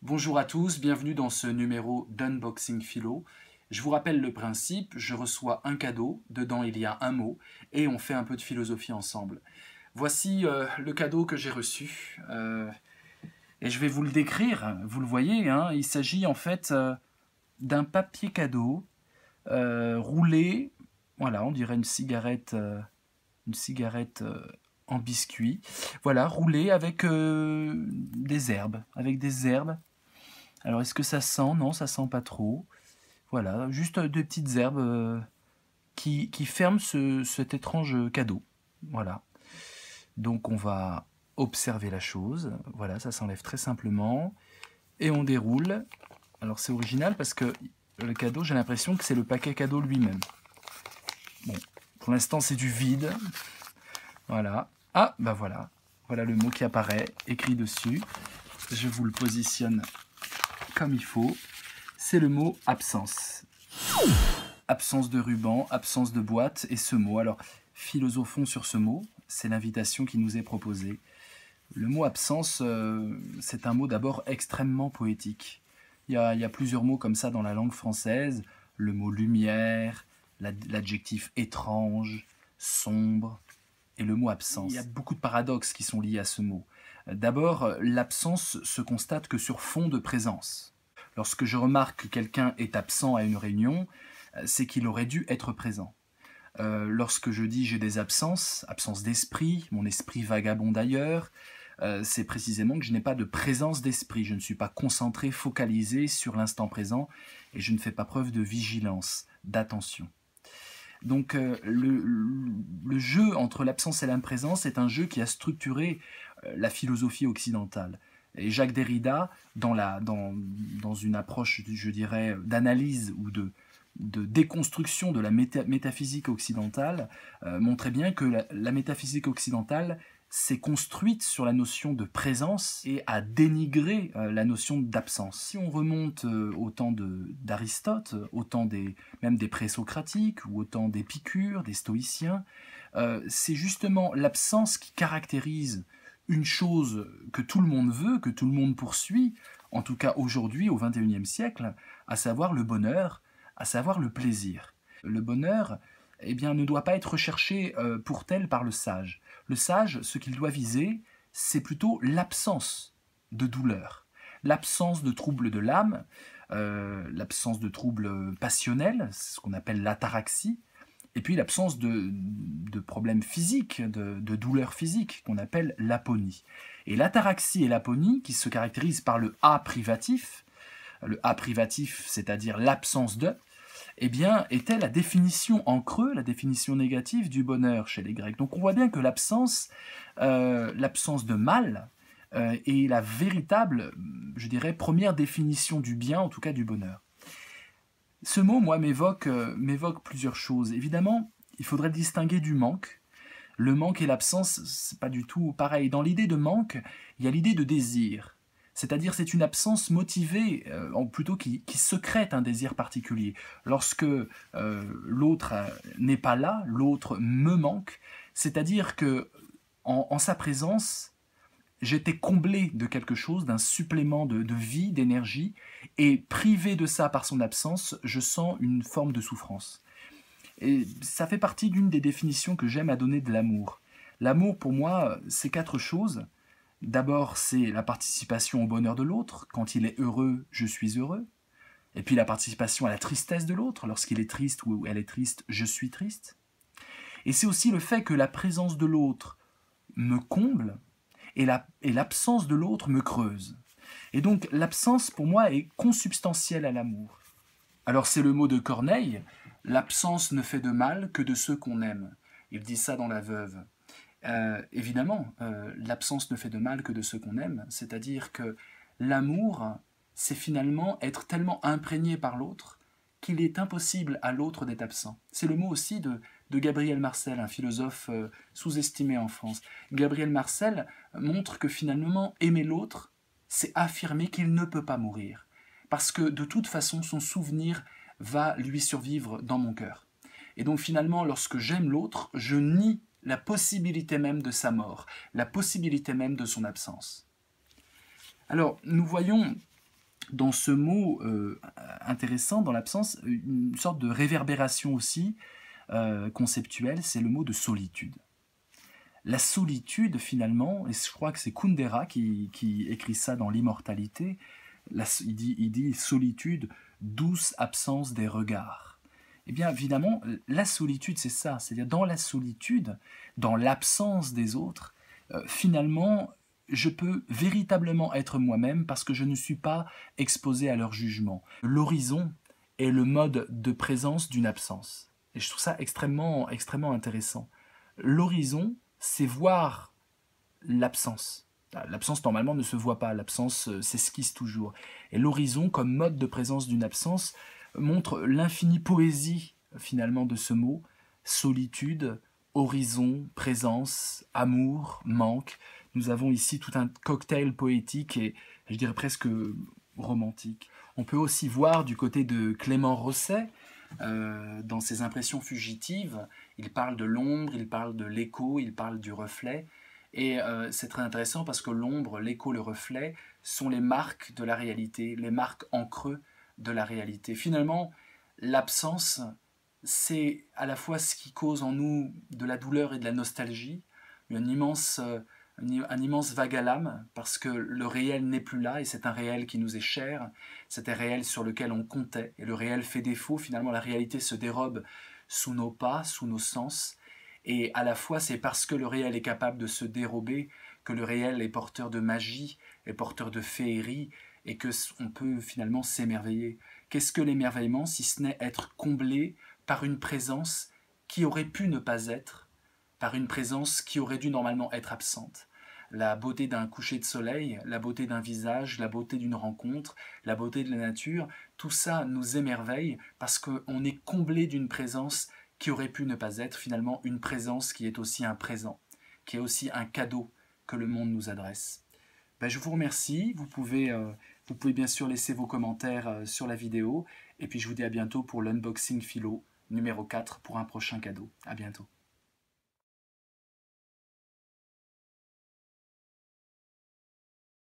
Bonjour à tous, bienvenue dans ce numéro d'Unboxing Philo. Je vous rappelle le principe, je reçois un cadeau, dedans il y a un mot, et on fait un peu de philosophie ensemble. Voici le cadeau que j'ai reçu, et je vais vous le décrire, vous le voyez, hein, il s'agit en fait d'un papier cadeau roulé, voilà, on dirait une cigarette en biscuit, voilà, roulé avec des herbes, Alors, est-ce que ça sent? Non, ça sent pas trop. Voilà, juste deux petites herbes qui ferment cet étrange cadeau. Voilà. Donc, on va observer la chose. Voilà, ça s'enlève très simplement. Et on déroule. Alors, c'est original parce que le cadeau, j'ai l'impression que c'est le paquet cadeau lui-même. Bon, pour l'instant, c'est du vide. Voilà. Ah, bah voilà. Voilà le mot qui apparaît, écrit dessus. Je vous le positionne comme il faut. C'est le mot absence. Absence de ruban, absence de boîte et ce mot. Alors, philosophons sur ce mot, c'est l'invitation qui nous est proposée. Le mot absence, c'est un mot d'abord extrêmement poétique. Il y a plusieurs mots comme ça dans la langue française. Le mot lumière, l'adjectif étrange, sombre et le mot absence. Il y a beaucoup de paradoxes qui sont liés à ce mot. D'abord, l'absence se constate que sur fond de présence. Lorsque je remarque que quelqu'un est absent à une réunion, c'est qu'il aurait dû être présent. Lorsque je dis j'ai des absences, absence d'esprit, mon esprit vagabonde ailleurs, c'est précisément que je n'ai pas de présence d'esprit, je ne suis pas concentré, focalisé sur l'instant présent et je ne fais pas preuve de vigilance, d'attention. Donc le jeu entre l'absence et l'imprésence est un jeu qui a structuré la philosophie occidentale. Et Jacques Derrida, dans une approche, je dirais, d'analyse ou de déconstruction de la métaphysique occidentale, montrait bien que la métaphysique occidentale s'est construite sur la notion de présence et a dénigré la notion d'absence. Si on remonte au temps d'Aristote, au temps même des présocratiques, ou au temps d'Épicure, des stoïciens, c'est justement l'absence qui caractérise une chose que tout le monde veut, que tout le monde poursuit, en tout cas aujourd'hui, au XXIe siècle, à savoir le bonheur, à savoir le plaisir. Le bonheur, eh bien, ne doit pas être recherché pour tel par le sage. Le sage, ce qu'il doit viser, c'est plutôt l'absence de douleur, l'absence de troubles de l'âme, l'absence de troubles passionnels, ce qu'on appelle l'ataraxie, et puis l'absence de problèmes physiques, de douleurs physiques, qu'on appelle l'aponie. Et l'ataraxie et l'aponie, qui se caractérisent par le A privatif, c'est-à-dire l'absence de, eh bien, était la définition en creux, la définition négative du bonheur chez les Grecs. Donc on voit bien que l'absence de mal, est la véritable, je dirais, première définition du bien, en tout cas du bonheur. Ce mot, moi, m'évoque plusieurs choses. Évidemment, il faudrait distinguer du manque. Le manque et l'absence, c'est pas du tout pareil. Dans l'idée de manque, il y a l'idée de désir. C'est-à-dire c'est une absence motivée, plutôt qui secrète un désir particulier. Lorsque l'autre n'est pas là, l'autre me manque, c'est-à-dire que en sa présence, j'étais comblé de quelque chose, d'un supplément de vie, d'énergie, et privé de ça par son absence, je sens une forme de souffrance. Et ça fait partie d'une des définitions que j'aime à donner de l'amour. L'amour, pour moi, c'est quatre choses. D'abord, c'est la participation au bonheur de l'autre. Quand il est heureux, je suis heureux. Et puis la participation à la tristesse de l'autre. Lorsqu'il est triste ou elle est triste, je suis triste. Et c'est aussi le fait que la présence de l'autre me comble et l'absence de l'autre me creuse. Et donc l'absence, pour moi, est consubstantielle à l'amour. Alors c'est le mot de Corneille, « L'absence ne fait de mal que de ceux qu'on aime ». Il dit ça dans La Veuve. Évidemment, l'absence ne fait de mal que de ceux qu'on aime, c'est-à-dire que l'amour, c'est finalement être tellement imprégné par l'autre qu'il est impossible à l'autre d'être absent. C'est le mot aussi de Gabriel Marcel, un philosophe sous-estimé en France. Gabriel Marcel montre que finalement, aimer l'autre, c'est affirmer qu'il ne peut pas mourir, parce que de toute façon, son souvenir va lui survivre dans mon cœur. Et donc finalement, lorsque j'aime l'autre, je nie la possibilité même de sa mort, la possibilité même de son absence. Alors, nous voyons dans ce mot intéressant, dans l'absence, une sorte de réverbération aussi conceptuelle, c'est le mot de solitude. La solitude, finalement, et je crois que c'est Kundera qui écrit ça dans l'Immortalité, il dit solitude, douce absence des regards. Eh bien, évidemment, la solitude, c'est ça. C'est-à-dire, dans la solitude, dans l'absence des autres, finalement, je peux véritablement être moi-même parce que je ne suis pas exposé à leur jugement. L'horizon est le mode de présence d'une absence. Et je trouve ça extrêmement, extrêmement intéressant. L'horizon, c'est voir l'absence. L'absence, normalement, ne se voit pas. L'absence s'esquisse toujours. Et l'horizon, comme mode de présence d'une absence, montre l'infinie poésie, finalement, de ce mot. Solitude, horizon, présence, amour, manque. Nous avons ici tout un cocktail poétique et, je dirais presque romantique. On peut aussi voir du côté de Clément Rosset, dans ses impressions fugitives, il parle de l'ombre, il parle de l'écho, il parle du reflet. Et c'est très intéressant parce que l'ombre, l'écho, le reflet sont les marques de la réalité, les marques en creux de la réalité. Finalement, l'absence, c'est à la fois ce qui cause en nous de la douleur et de la nostalgie, un immense vague à l'âme, parce que le réel n'est plus là, et c'est un réel qui nous est cher, c'est un réel sur lequel on comptait, et le réel fait défaut, finalement la réalité se dérobe sous nos pas, sous nos sens, et à la fois c'est parce que le réel est capable de se dérober, que le réel est porteur de magie, est porteur de féerie, et que on peut finalement s'émerveiller. Qu'est-ce que l'émerveillement, si ce n'est être comblé par une présence qui aurait pu ne pas être, par une présence qui aurait dû normalement être absente. La beauté d'un coucher de soleil, la beauté d'un visage, la beauté d'une rencontre, la beauté de la nature, tout ça nous émerveille parce qu'on est comblé d'une présence qui aurait pu ne pas être, finalement une présence qui est aussi un présent, qui est aussi un cadeau que le monde nous adresse. Ben, je vous remercie, vous pouvez bien sûr laisser vos commentaires sur la vidéo, et puis je vous dis à bientôt pour l'Unboxing Philo numéro 4 pour un prochain cadeau. À bientôt.